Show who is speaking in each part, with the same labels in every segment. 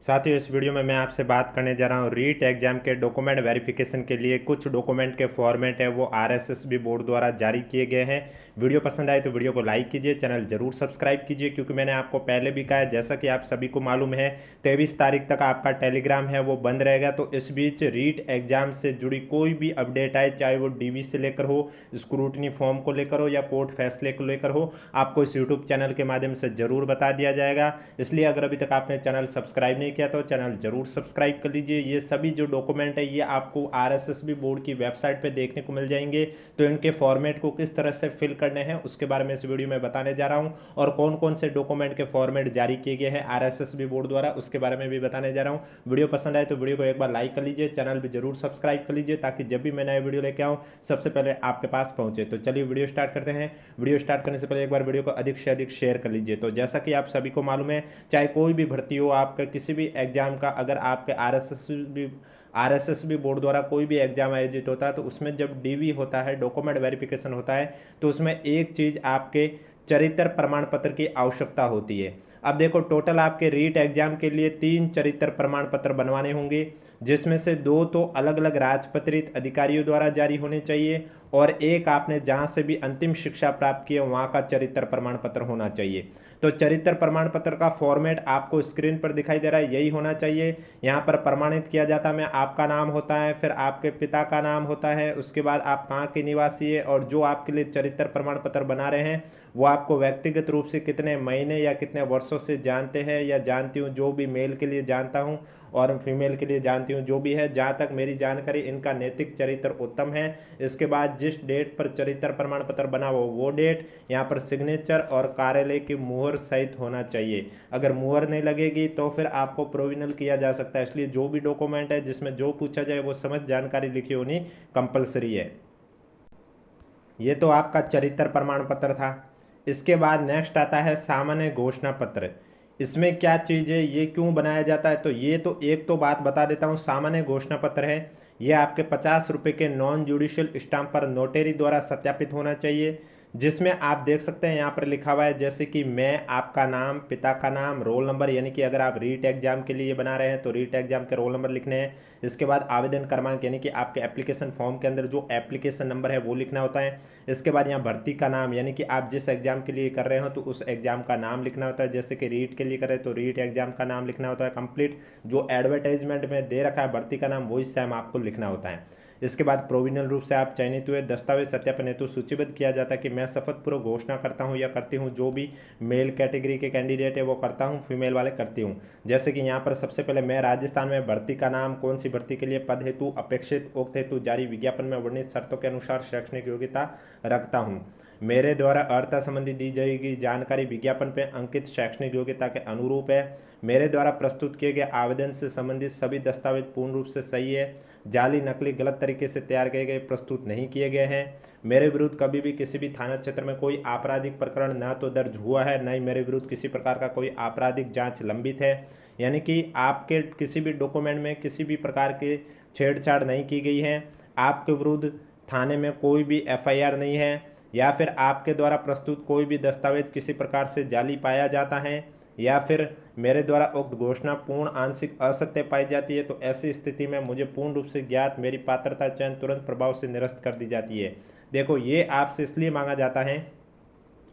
Speaker 1: साथियों, इस वीडियो में मैं आपसे बात करने जा रहा हूँ रीट एग्जाम के डॉक्यूमेंट वेरिफिकेशन के लिए कुछ डॉक्यूमेंट के फॉर्मेट है वो आरएसएसबी बोर्ड द्वारा जारी किए गए हैं। वीडियो पसंद आए तो वीडियो को लाइक कीजिए, चैनल जरूर सब्सक्राइब कीजिए, क्योंकि मैंने आपको पहले भी कहा है, जैसा कि आप सभी को मालूम है 23 तारीख तक आपका टेलीग्राम है वो बंद रहेगा। तो इस बीच रीट एग्जाम से जुड़ी कोई भी अपडेट आए, चाहे वो डीवी से लेकर हो, स्क्रूटनी फॉर्म को लेकर हो या कोर्ट फैसले को लेकर हो, आपको इस यूट्यूब चैनल के माध्यम से जरूर बता दिया जाएगा। इसलिए अगर अभी तक आपने चैनल सब्सक्राइब नहीं किया तो चैनल जरूर सब्सक्राइब कर लीजिए। ये सभी जो डॉक्यूमेंट है ये आपको आरएसएसबी बोर्ड की वेबसाइट पे देखने को मिल जाएंगे। तो इनके फॉर्मेट को किस तरह से फिल करने हैं उसके बारे में इस वीडियो में बताने जा रहा हूं, और कौन कौन से डॉक्यूमेंट के फॉर्मेट जारी किए गए हैं आरएसएसबी बोर्ड द्वारा उसके बारे में भी बताने जा रहा हूं। वीडियो पसंद आए तो वीडियो को एक बार लाइक कर लीजिए, चैनल भी जरूर सब्सक्राइब कर लीजिए, ताकि जब भी मैं नया वीडियो लेके आऊँ सबसे पहले आपके पास पहुंचे। तो चलिए वीडियो स्टार्ट करते हैं। वीडियो स्टार्ट करने से पहले एक बार वीडियो को अधिक से अधिक शेयर कर लीजिए। तो जैसा कि आप सभी को मालूम है, चाहे कोई भी भर्ती हो, आपका किसी भी एग्जाम का, अगर आपके आरएसएसबी बोर्ड द्वारा कोई भी एग्जाम आयोजित होता है तो उसमें जब डीवी होता है, डॉक्यूमेंट वेरिफिकेशन होता है, तो उसमें एक चीज़ आपके चरित्र प्रमाण पत्र की आवश्यकता होती है। अब देखो, टोटल आपके रीट एग्जाम के लिए 3 चरित्र प्रमाण पत्र बनवाने होंगे, जिसमें से 2 तो अलग अलग राजपत्रित अधिकारियों द्वारा जारी होने चाहिए, और एक आपने जहां से भी अंतिम शिक्षा प्राप्त की है वहां का चरित्र प्रमाण पत्र होना चाहिए। तो चरित्र प्रमाण पत्र का फॉर्मेट आपको स्क्रीन पर दिखाई दे रहा है, यही होना चाहिए। यहाँ पर प्रमाणित किया जाता है, में आपका नाम होता है, फिर आपके पिता का नाम होता है, उसके बाद आप कहाँ के निवासी है, और जो आपके लिए चरित्र प्रमाण पत्र बना रहे हैं वो आपको व्यक्तिगत रूप से कितने महीने या कितने वर्षों से जानते हैं या जानती हूँ, जो भी मेल के लिए जानता हूँ और फीमेल के लिए जानती हूँ, जो भी है, जहाँ तक मेरी जानकारी इनका नैतिक चरित्र उत्तम है। इसके बाद जिस डेट पर चरित्र प्रमाण पत्र बना हो वो डेट, यहाँ पर सिग्नेचर और कार्यालय की मुहर सहित होना चाहिए। अगर मुहर नहीं लगेगी तो फिर आपको प्रोविजनल किया जा सकता है। इसलिए जो भी डॉक्यूमेंट है जिसमें जो पूछा जाए वो समझ जानकारी लिखी होनी कंपलसरी है। ये तो आपका चरित्र प्रमाण पत्र था। इसके बाद नेक्स्ट आता है सामान्य घोषणा पत्र। इसमें क्या चीज़ है, ये क्यों बनाया जाता है, तो ये तो एक तो बात बता देता हूँ। सामान्य घोषणा पत्र है, ये आपके 50 रुपये के नॉन जुडिशियल स्टाम्प पर नोटेरी द्वारा सत्यापित होना चाहिए, जिसमें आप देख सकते हैं यहाँ पर लिखा हुआ है, जैसे कि मैं, आपका नाम, पिता का नाम, रोल नंबर, यानी कि अगर आप रीट एग्जाम के लिए बना रहे हैं तो रीट एग्जाम के रोल नंबर लिखने हैं। इसके बाद आवेदन क्रमांक, यानी कि आपके एप्लीकेशन फॉर्म के अंदर जो एप्लीकेशन नंबर है वो लिखना होता है। इसके बाद यहाँ भर्ती का नाम, यानी कि आप जिस एग्जाम के लिए कर रहे हो तो उस एग्जाम का नाम लिखना होता है। जैसे कि रीट के लिए करें तो रीट एग्जाम का नाम लिखना होता है कंप्लीट, जो एडवर्टाइजमेंट में दे रखा है भर्ती का नाम वही सेम आपको लिखना होता है। इसके बाद प्रोविजनल रूप से आप चयनित हुए, दस्तावेज सत्यापन हेतु सूचीबद्ध किया जाता है कि मैं शपथपूर्वक घोषणा करता हूं या करती हूं, जो भी मेल कैटेगरी के कैंडिडेट है वो करता हूं, फीमेल वाले करती हूं। जैसे कि यहाँ पर सबसे पहले मैं राजस्थान में भर्ती का नाम, कौन सी भर्ती के लिए, पद हेतु अपेक्षित उक्त हेतु जारी विज्ञापन में वर्णित शर्तों के अनुसार शैक्षणिक योग्यता रखता हूँ। मेरे द्वारा अर्हता संबंधी दी जाएगी जानकारी विज्ञापन पे अंकित शैक्षणिक योग्यता के अनुरूप है। मेरे द्वारा प्रस्तुत किए गए आवेदन से संबंधित सभी दस्तावेज पूर्ण रूप से सही है, जाली, नकली, गलत तरीके से तैयार किए गए, प्रस्तुत नहीं किए गए हैं। मेरे विरुद्ध कभी भी किसी भी थाना क्षेत्र में कोई आपराधिक प्रकरण न तो दर्ज हुआ है, न ही मेरे विरुद्ध किसी प्रकार का कोई आपराधिक जांच लंबित है। यानी कि आपके किसी भी डॉक्यूमेंट में किसी भी प्रकार की छेड़छाड़ नहीं की गई है, आपके विरुद्ध थाने में कोई भी एफआईआर नहीं है, या फिर आपके द्वारा प्रस्तुत कोई भी दस्तावेज किसी प्रकार से जाली पाया जाता है, या फिर मेरे द्वारा उक्त घोषणा पूर्ण आंशिक असत्य पाई जाती है, तो ऐसी स्थिति में मुझे पूर्ण रूप से ज्ञात मेरी पात्रता चयन तुरंत प्रभाव से निरस्त कर दी जाती है। देखो, ये आपसे इसलिए मांगा जाता है,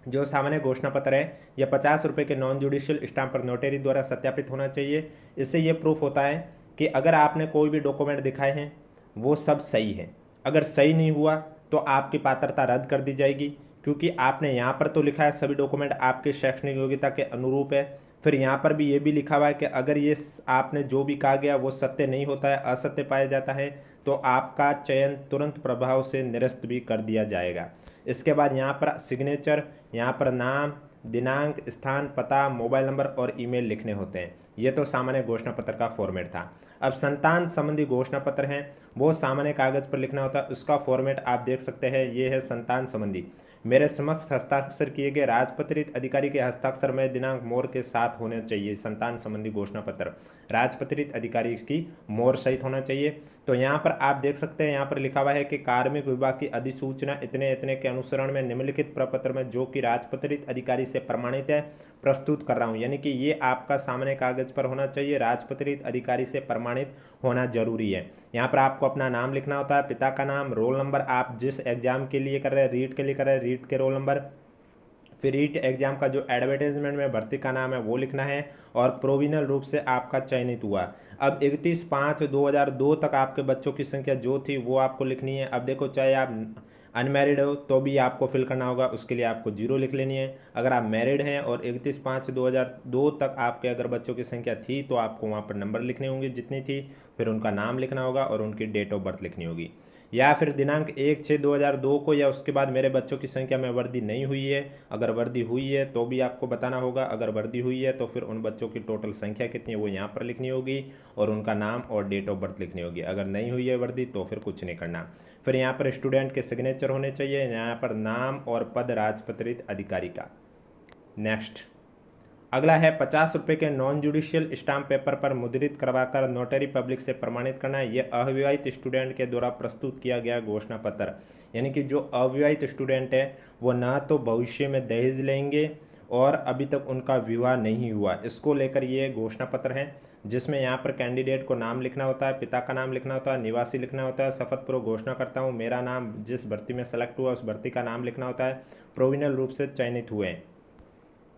Speaker 1: जो सामान्य घोषणा पत्र है यह 50 रुपये के नॉन जुडिशियल स्टाम्प पर नोटेरी द्वारा सत्यापित होना चाहिए। इससे ये प्रूफ होता है कि अगर आपने कोई भी डॉक्यूमेंट दिखाए हैं वो सब सही है। अगर सही नहीं हुआ तो आपकी पात्रता रद्द कर दी जाएगी, क्योंकि आपने यहाँ पर तो लिखा है सभी डॉक्यूमेंट आपके शैक्षणिक योग्यता के अनुरूप है। फिर यहाँ पर भी ये भी लिखा हुआ है कि अगर ये आपने जो भी कहा गया वो सत्य नहीं होता है, असत्य पाया जाता है, तो आपका चयन तुरंत प्रभाव से निरस्त भी कर दिया जाएगा। इसके बाद यहाँ पर सिग्नेचर, यहाँ पर नाम, दिनांक, स्थान, पता, मोबाइल नंबर और ईमेल लिखने होते हैं। ये तो सामान्य घोषणा पत्र का फॉर्मेट था। अब संतान संबंधी घोषणा पत्र हैं, वो सामान्य कागज पर लिखना होता है। उसका फॉर्मेट आप देख सकते हैं, ये है संतान संबंधी। मेरे समक्ष हस्ताक्षर किए गए राजपत्रित अधिकारी के हस्ताक्षर में दिनांक मोहर के साथ होना चाहिए। संतान संबंधी घोषणा पत्र राजपत्रित अधिकारी की मोहर सहित होना चाहिए। तो यहाँ पर आप देख सकते हैं, यहाँ पर लिखा हुआ है कि कार्मिक विभाग की अधिसूचना इतने इतने के अनुसरण में निम्नलिखित प्रपत्र में, जो कि राजपत्रित अधिकारी से प्रमाणित है, प्रस्तुत कर रहा हूँ, यानी कि ये आपका सामने कागज़ पर होना चाहिए, राजपत्रित अधिकारी से प्रमाणित होना जरूरी है। यहाँ पर आपको अपना नाम लिखना होता है, पिता का नाम, रोल नंबर, आप जिस एग्जाम के लिए कर रहे हैं, रीट के लिए कर रहे हैं, रीट के रोल नंबर, फिर रीट एग्जाम का जो एडवर्टाइजमेंट में भर्ती का नाम है वो लिखना है, और प्रोविजनल रूप से आपका चयनित हुआ। अब 31/5/2002 तक आपके बच्चों की संख्या जो थी वो आपको लिखनी है। अब देखो, चाहे आप अनमैरिड हो तो भी आपको फिल करना होगा, उसके लिए आपको 0 लिख लेनी है। अगर आप मैरिड हैं और 31/5/2002 तक आपके अगर बच्चों की संख्या थी तो आपको वहाँ पर नंबर लिखने होंगे जितनी थी, फिर उनका नाम लिखना होगा और उनकी डेट ऑफ बर्थ लिखनी होगी। या फिर दिनांक 1/6/2002 को या उसके बाद मेरे बच्चों की संख्या में वृद्धि नहीं हुई है, अगर वृद्धि हुई है तो भी आपको बताना होगा। अगर वृद्धि हुई है तो फिर उन बच्चों की टोटल संख्या कितनी है वो यहाँ पर लिखनी होगी और उनका नाम और डेट ऑफ बर्थ लिखनी होगी। अगर नहीं हुई है वृद्धि तो फिर कुछ नहीं करना। फिर यहाँ पर स्टूडेंट के सिग्नेचर होने चाहिए, यहाँ पर नाम और पद राजपत्रित अधिकारी का। नेक्स्ट अगला है 50 रुपये के नॉन जुडिशियल स्टाम्प पेपर पर मुद्रित करवाकर नोटरी पब्लिक से प्रमाणित करना है। ये अविवाहित स्टूडेंट के द्वारा प्रस्तुत किया गया घोषणा पत्र, यानी कि जो अविवाहित स्टूडेंट है वो ना तो भविष्य में दहेज लेंगे और अभी तक उनका विवाह नहीं हुआ, इसको लेकर ये घोषणा पत्र है, जिसमें यहाँ पर कैंडिडेट को नाम लिखना होता है, पिता का नाम लिखना होता है, निवासी लिखना होता है, शपथ पूर्वक घोषणा करता हूँ मेरा नाम जिस भर्ती में सेलेक्ट हुआ उस भर्ती का नाम लिखना होता है, प्रोविजनल रूप से चयनित हुए हैं,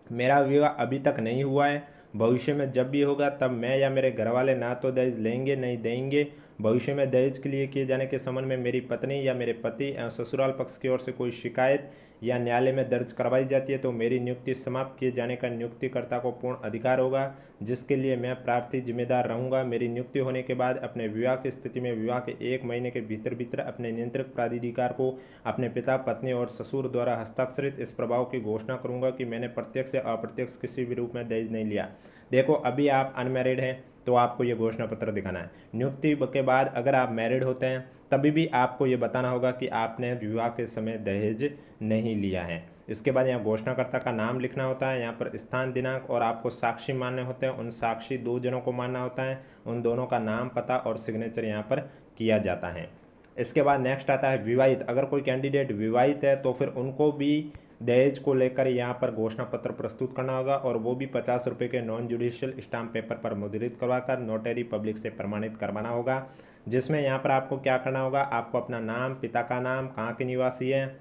Speaker 1: मेरा विवाह अभी तक नहीं हुआ है, भविष्य में जब भी होगा तब मैं या मेरे घर वाले ना तो दहेज लेंगे नहीं देंगे, भविष्य में दहेज के लिए किए जाने के संबंध में मेरी पत्नी या मेरे पति एवं ससुराल पक्ष की ओर से कोई शिकायत या न्यायालय में दर्ज करवाई जाती है तो मेरी नियुक्ति समाप्त किए जाने का नियुक्तिकर्ता को पूर्ण अधिकार होगा, जिसके लिए मैं प्रार्थी जिम्मेदार रहूंगा। मेरी नियुक्ति होने के बाद अपने विवाह की स्थिति में विवाह के 1 महीने के भीतर भीतर अपने नियंत्रक प्राधिकार को अपने पिता, पत्नी और ससुर द्वारा हस्ताक्षरित इस प्रभाव की घोषणा करूंगा कि मैंने प्रत्यक्ष या अप्रत्यक्ष किसी भी रूप में दहेज नहीं लिया। देखो, अभी आप अनमैरिड हैं तो आपको ये घोषणा पत्र दिखाना है। नियुक्ति के बाद अगर आप मैरिड होते हैं तभी भी आपको ये बताना होगा कि आपने विवाह के समय दहेज नहीं लिया है। इसके बाद यहाँ घोषणाकर्ता का नाम लिखना होता है, यहाँ पर स्थान, दिनांक और आपको साक्षी मानने होते हैं, उन साक्षी 2 जनों को मानना होता है, उन दोनों का नाम, पता और सिग्नेचर यहाँ पर किया जाता है। इसके बाद नेक्स्ट आता है विवाहित। अगर कोई कैंडिडेट विवाहित है तो फिर उनको भी दहेज को लेकर यहाँ पर घोषणा पत्र प्रस्तुत करना होगा, और वो भी 50 रुपये के नॉन जुडिशियल स्टाम्प पेपर पर मुद्रित करवाकर नोटरी पब्लिक से प्रमाणित करवाना होगा, जिसमें यहाँ पर आपको क्या करना होगा, आपको अपना नाम, पिता का नाम, कहाँ के निवासी है,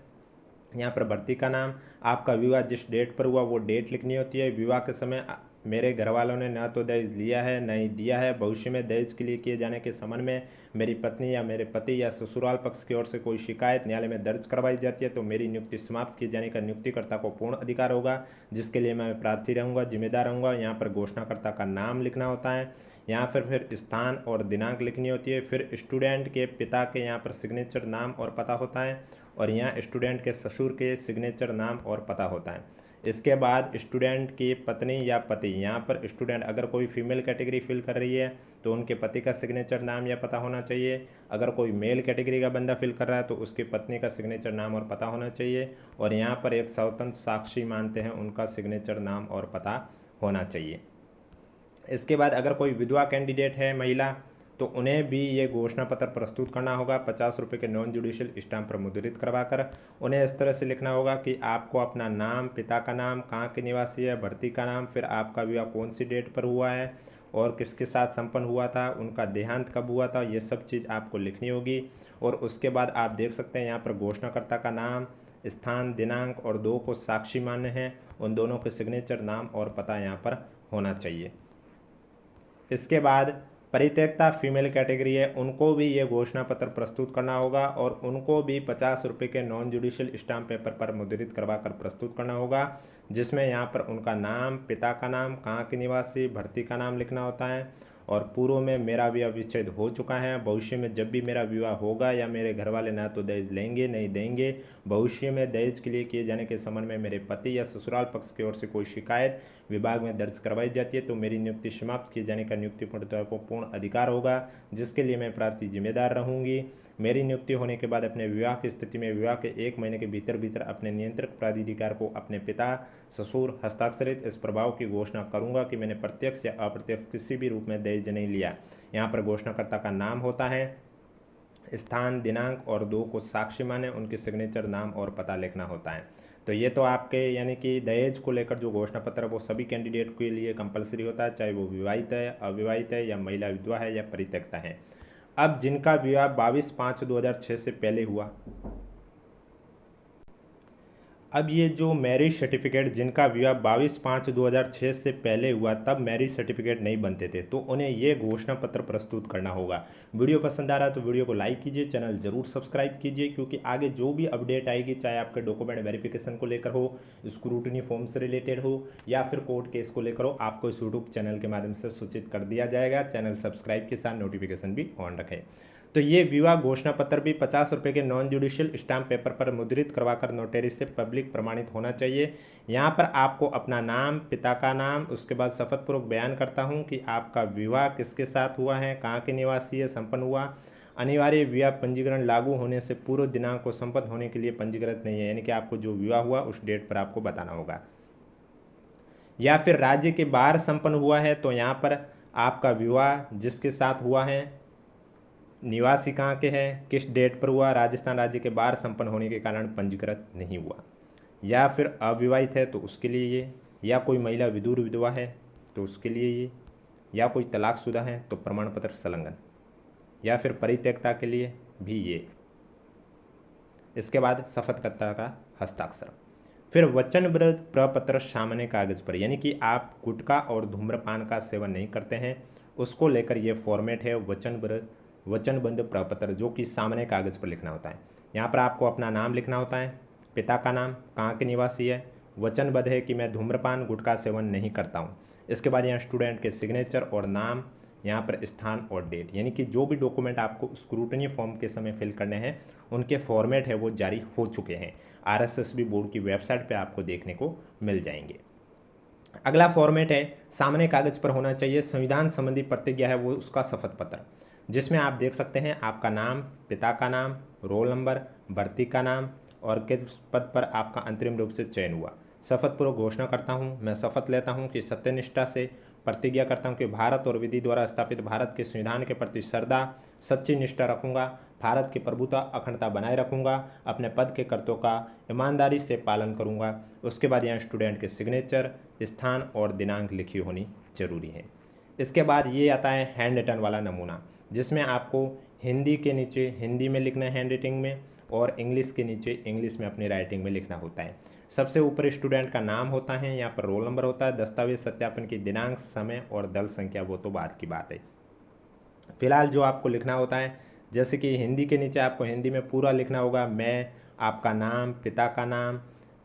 Speaker 1: यहाँ पर भर्ती का नाम, आपका विवाह जिस डेट पर हुआ वो डेट लिखनी होती है, विवाह के समय मेरे घर वालों ने ना तो दहेज लिया है नहीं दिया है, भविष्य में दहेज के लिए किए जाने के संबंध में मेरी पत्नी या मेरे पति या ससुराल पक्ष की ओर से कोई शिकायत न्यायालय में दर्ज करवाई जाती है तो मेरी नियुक्ति समाप्त किए जाने का नियुक्तिकर्ता को पूर्ण अधिकार होगा, जिसके लिए मैं प्रार्थी रहूँगा, जिम्मेदार रहूँगा। यहाँ पर घोषणाकर्ता का नाम लिखना होता है, यहाँ फिर स्थान और दिनांक लिखनी होती है, फिर स्टूडेंट के पिता के यहाँ पर सिग्नेचर, नाम और पता होता है, और यहाँ स्टूडेंट के ससुर के सिग्नेचर, नाम और पता होता है। इसके बाद स्टूडेंट की पत्नी या पति, यहाँ पर स्टूडेंट अगर कोई फीमेल कैटेगरी फिल कर रही है तो उनके पति का सिग्नेचर, नाम या पता होना चाहिए। अगर कोई मेल कैटेगरी का बंदा फिल कर रहा है तो उसकी पत्नी का सिग्नेचर, नाम और पता होना चाहिए, और यहाँ पर एक स्वतंत्र साक्षी मानते हैं उनका सिग्नेचर, नाम और पता होना चाहिए। इसके बाद अगर कोई विधवा कैंडिडेट है, महिला, तो उन्हें भी ये घोषणा पत्र प्रस्तुत करना होगा 50 रुपये के नॉन जुडिशियल स्टाम्प पर मुद्रित करवाकर। उन्हें इस तरह से लिखना होगा कि आपको अपना नाम, पिता का नाम, कहाँ के निवासी है, भर्ती का नाम, फिर आपका विवाह कौन सी डेट पर हुआ है और किसके साथ संपन्न हुआ था, उनका देहांत कब हुआ था, ये सब चीज़ आपको लिखनी होगी। और उसके बाद आप देख सकते हैं यहाँ पर घोषणाकर्ता का नाम, स्थान, दिनांक और 2 को साक्षी मान्य हैं, उन दोनों के सिग्नेचर, नाम और पता यहाँ पर होना चाहिए। इसके बाद परित्यक्ता फीमेल कैटेगरी है, उनको भी ये घोषणा पत्र प्रस्तुत करना होगा और उनको भी 50 रुपये के नॉन जुडिशियल स्टाम्प पेपर पर मुद्रित करवाकर प्रस्तुत करना होगा, जिसमें यहाँ पर उनका नाम, पिता का नाम, कहाँ के निवासी, भर्ती का नाम लिखना होता है, और पूर्व में मेरा विवाह विच्छेद हो चुका है, भविष्य में जब भी मेरा विवाह होगा या मेरे घर वाले ना तो दहेज लेंगे नहीं देंगे, भविष्य में दहेज के लिए किए जाने के संबंध में मेरे पति या ससुराल पक्ष की ओर से कोई शिकायत विभाग में दर्ज करवाई जाती है तो मेरी नियुक्ति समाप्त किए जाने का नियुक्तिकर्ता को पूर्ण अधिकार होगा, जिसके लिए मैं प्रार्थी जिम्मेदार रहूंगी। मेरी नियुक्ति होने के बाद अपने विवाह की स्थिति में विवाह के 1 महीने के भीतर भीतर अपने नियंत्रक प्राधिकार को अपने पिता, ससुर हस्ताक्षरित इस प्रभाव की घोषणा करूंगा कि मैंने प्रत्यक्ष या अप्रत्यक्ष किसी भी रूप में दहेज नहीं लिया। यहाँ पर घोषणाकर्ता का नाम होता है, स्थान, दिनांक और 2 को साक्षी माने, उनके सिग्नेचर, नाम और पता लिखना होता है। तो ये तो आपके यानी कि दहेज को लेकर जो घोषणा पत्र है वो सभी कैंडिडेट के लिए कंपलसरी होता है, चाहे वो विवाहित है, अविवाहित है, या महिला विधवा है, या परित्यक्ता है। अब जिनका विवाह 22/5/2006 से पहले हुआ, अब ये जो मैरिज सर्टिफिकेट जिनका विवाह 22/5/2006 से पहले हुआ, तब मैरिज सर्टिफिकेट नहीं बनते थे, तो उन्हें ये घोषणा पत्र प्रस्तुत करना होगा। वीडियो पसंद आ रहा है तो वीडियो को लाइक कीजिए, चैनल जरूर सब्सक्राइब कीजिए, क्योंकि आगे जो भी अपडेट आएगी, चाहे आपके डॉक्यूमेंट वेरिफिकेशन को लेकर हो, स्क्रूटनी फॉर्म से रिलेटेड हो, या फिर कोर्ट केस को लेकर हो, आपको इस यूट्यूब चैनल के माध्यम से सूचित कर दिया जाएगा। चैनल सब्सक्राइब के साथ नोटिफिकेशन भी ऑन रखें। तो ये विवाह घोषणा पत्र भी 50 रुपये के नॉन जुडिशियल स्टाम्प पेपर पर मुद्रित करवाकर नोटरी से पब्लिक प्रमाणित होना चाहिए। यहाँ पर आपको अपना नाम, पिता का नाम, उसके बाद शपथपूर्वक बयान करता हूँ कि आपका विवाह किसके साथ हुआ है, कहाँ के निवासी है, संपन्न हुआ। अनिवार्य विवाह पंजीकरण लागू होने से पूर्व दिनांक को संपन्न होने के लिए पंजीकृत नहीं है, यानी कि आपको जो विवाह हुआ उस डेट पर आपको बताना होगा। या फिर राज्य के बाहर संपन्न हुआ है, तो यहाँ पर आपका विवाह जिसके साथ हुआ है, निवासी कहाँ के हैं, किस डेट पर हुआ, राजस्थान राज्य के बाहर संपन्न होने के कारण पंजीकृत नहीं हुआ। या फिर अविवाहित है तो उसके लिए ये, या कोई महिला विधुर विधवा है तो उसके लिए ये, या कोई तलाकशुदा है तो प्रमाण पत्र संलग्न, या फिर परित्यक्ता के लिए भी ये। इसके बाद शपथकर्ता का हस्ताक्षर। फिर वचनबद्ध प्रपत्र सामान्य कागज पर, यानी कि आप गुटखा और धूम्रपान का सेवन नहीं करते हैं, उसको लेकर ये फॉर्मेट है वचनबद्ध प्रपत्र, जो कि सामान्य कागज पर लिखना होता है। यहाँ पर आपको अपना नाम लिखना होता है, पिता का नाम, कहाँ के निवासी है, वचनबद्ध है कि मैं धूम्रपान गुटखा सेवन नहीं करता हूँ। इसके बाद यहाँ स्टूडेंट के सिग्नेचर और नाम, यहाँ पर स्थान और डेट, यानी कि जो भी डॉक्यूमेंट आपको स्क्रूटनी फॉर्म के समय फिल करने हैं उनके फॉर्मेट है वो जारी हो चुके हैं। RSSB बोर्ड की वेबसाइट पे आपको देखने को मिल जाएंगे। अगला फॉर्मेट है सामान्य कागज पर होना चाहिए संविधान संबंधी प्रतिज्ञा है वो उसका शपथ पत्र, जिसमें आप देख सकते हैं आपका नाम, पिता का नाम, रोल नंबर, भर्ती का नाम और किस पद पर आपका अंतरिम रूप से चयन हुआ। शपथ पूर्वक घोषणा करता हूँ, मैं शपथ लेता हूँ कि सत्यनिष्ठा से प्रतिज्ञा करता हूँ कि भारत और विधि द्वारा स्थापित भारत के संविधान के प्रति श्रद्धा, सच्ची निष्ठा रखूँगा, भारत की प्रभुता अखंडता बनाए रखूँगा, अपने पद के कर्तव्यों का ईमानदारी से पालन करूँगा। उसके बाद यहाँ स्टूडेंट के सिग्नेचर, स्थान और दिनांक लिखी होनी जरूरी है। इसके बाद ये आता है हैंड रिटन वाला नमूना, जिसमें आपको हिंदी के नीचे हिंदी में लिखना है हैंड राइटिंग में, और इंग्लिश के नीचे इंग्लिश में अपनी राइटिंग में लिखना होता है। सबसे ऊपर स्टूडेंट का नाम होता है, यहाँ पर रोल नंबर होता है, दस्तावेज सत्यापन की दिनांक, समय और दल संख्या वो तो बाद की बात है। फिलहाल जो आपको लिखना होता है, जैसे कि हिंदी के नीचे आपको हिंदी में पूरा लिखना होगा, मैं, आपका नाम, पिता का नाम,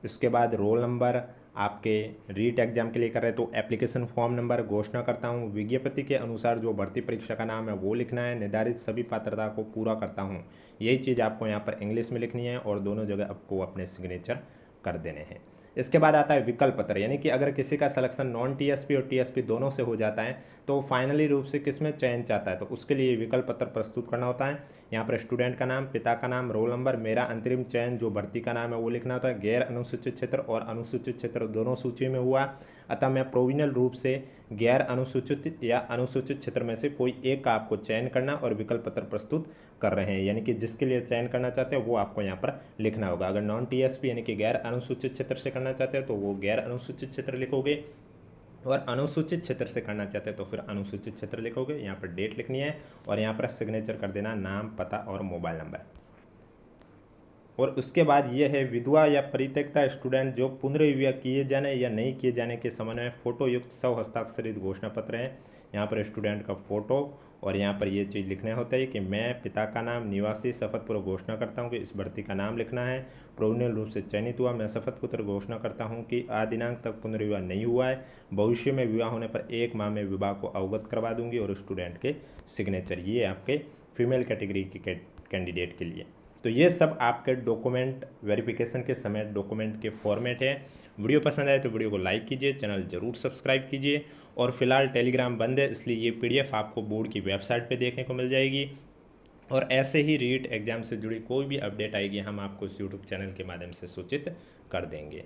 Speaker 1: उसके बाद रोल नंबर, आपके रीट एग्जाम के लिए कर रहे तो एप्लीकेशन फॉर्म नंबर, घोषणा करता हूँ, विज्ञप्ति के अनुसार जो भर्ती परीक्षा का नाम है वो लिखना है, निर्धारित सभी पात्रता को पूरा करता हूँ, यही चीज़ आपको यहाँ पर इंग्लिश में लिखनी है और दोनों जगह आपको अपने सिग्नेचर कर देने हैं। इसके बाद आता है विकल्प पत्र, यानी कि अगर किसी का सिलेक्शन नॉन TSP और TSP दोनों से हो जाता है तो फाइनली रूप से किस में चयन चाहता है, तो उसके लिए विकल्प पत्र प्रस्तुत करना होता है। यहाँ पर स्टूडेंट का नाम, पिता का नाम, रोल नंबर, मेरा अंतरिम चयन जो भर्ती का नाम है वो लिखना होता है। गैर अनुसूचित क्षेत्र और अनुसूचित क्षेत्र दोनों सूची में हुआ, अतः मैं प्रोविजनल रूप से गैर अनुसूचित या अनुसूचित क्षेत्र में से कोई एक का आपको चयन करना और विकल्प पत्र प्रस्तुत कर रहे हैं, यानी कि जिसके लिए चयन करना चाहते हैं वो आपको यहाँ पर लिखना होगा। अगर नॉन TSP यानी कि गैर अनुसूचित क्षेत्र से करना चाहते हैं तो वो गैर अनुसूचित क्षेत्र लिखोगे, और अनुसूचित क्षेत्र से करना चाहते हैं तो फिर अनुसूचित क्षेत्र लिखोगे। यहाँ पर डेट लिखनी है और यहाँ पर सिग्नेचर कर देना, नाम, पता और मोबाइल नंबर। और उसके बाद ये है विधवा या परित्यक्ता स्टूडेंट जो पुनर्विवाह किए जाने या नहीं किए जाने के संबंध में फोटो युक्त स्वहस्ताक्षरित घोषणा पत्र है। यहाँ पर स्टूडेंट का फोटो और यहाँ पर ये चीज़ लिखने होता है कि मैं, पिता का नाम, निवासी, शपथपूर्वक घोषणा करता हूँ कि इस भर्ती का नाम लिखना है, प्रोविजनल रूप से चयनित हुआ, मैं शपथपूर्वक घोषणा करता हूँ कि आज दिनांक तक पुनर्विवाह नहीं हुआ है, भविष्य में विवाह होने पर 1 माह में विवाह को अवगत करवा दूंगी, और स्टूडेंट के सिग्नेचर। ये आपके फीमेल कैटेगरी के कैंडिडेट के लिए। तो ये सब आपके डॉक्यूमेंट वेरिफिकेशन के समय डॉक्यूमेंट के फॉर्मेट है। वीडियो पसंद आए तो वीडियो को लाइक कीजिए, चैनल जरूर सब्सक्राइब कीजिए, और फिलहाल टेलीग्राम बंद है इसलिए ये PDF आपको बोर्ड की वेबसाइट पे देखने को मिल जाएगी। और ऐसे ही रीट एग्जाम से जुड़ी कोई भी अपडेट आएगी हम आपको इस यूट्यूब चैनल के माध्यम से सूचित कर देंगे।